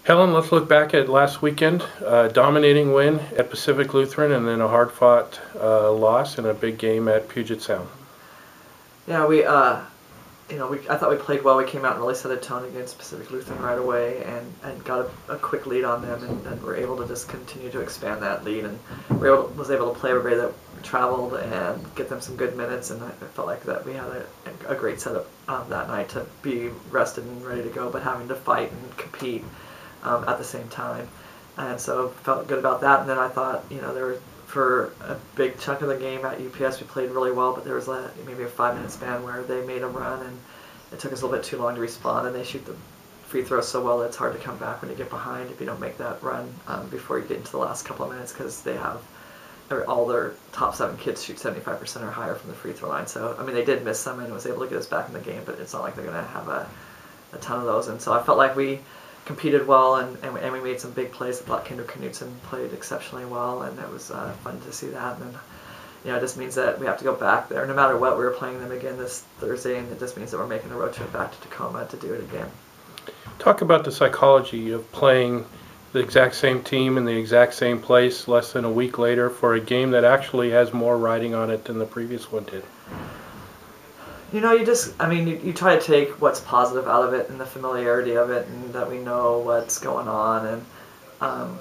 Helen, let's look back at last weekend. Dominating win at Pacific Lutheran and then a hard-fought loss in a big game at Puget Sound. Yeah, I thought we played well. We came out and really set a tone against Pacific Lutheran right away, and got a quick lead on them, and were able to just continue to expand that lead. And was able to play everybody that traveled and get them some good minutes. And I felt like that we had a great setup that night to be rested and ready to go, but having to fight and compete at the same time. And so felt good about that. And then I thought, there were, for a big chunk of the game at UPS, we played really well, but there was maybe a 5-minute span where they made a run, and it took us a little bit too long to respond, and they shoot the free throws so well that it's hard to come back when you get behind if you don't make that run before you get into the last couple of minutes, because they have all their top 7 kids shoot 75% or higher from the free throw line. So, they did miss some and was able to get us back in the game, but it's not like they're going to have a ton of those. And so I felt like we competed well, and we made some big plays. I thought Kendra Knutson played exceptionally well, and it was fun to see that. And then, it just means that we have to go back there no matter what. We were playing them again this Thursday, and it just means that we're making a road trip back to Tacoma to do it again. Talk about the psychology of playing the exact same team in the exact same place less than a week later for a game that actually has more riding on it than the previous one did. You try to take what's positive out of it and the familiarity of it, and that we know what's going on, and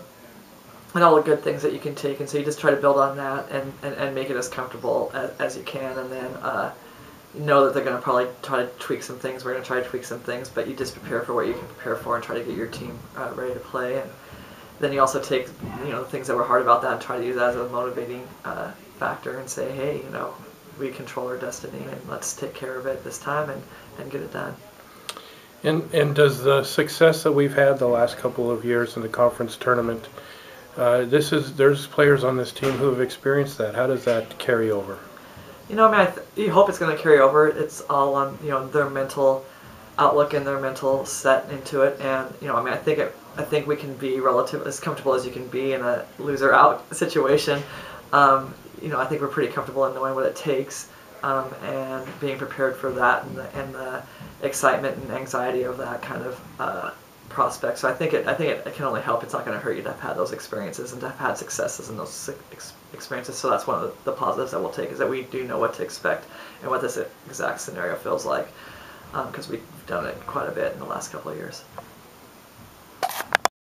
all the good things that you can take, and so you just try to build on that and make it as comfortable as you can, and then know that they're going to probably try to tweak some things. We're going to try to tweak some things, but you just prepare for what you can prepare for and try to get your team ready to play. And then you also take the things that were hard about that and try to use that as a motivating factor and say, hey, we control our destiny, and let's take care of it this time and get it done. And does the success that we've had the last couple of years in the conference tournament, there's players on this team who have experienced that. How does that carry over? You hope it's going to carry over. It's all on their mental outlook and their mental set into it. And I think we can be relatively as comfortable as you can be in a loser out situation. I think we're pretty comfortable in knowing what it takes, and being prepared for that, and the excitement and anxiety of that kind of prospect. So I think it can only help. It's not going to hurt you to have had those experiences and to have had successes in those experiences. So that's one of the positives that we'll take, is that we do know what to expect and what this exact scenario feels like, because we've done it quite a bit in the last couple of years.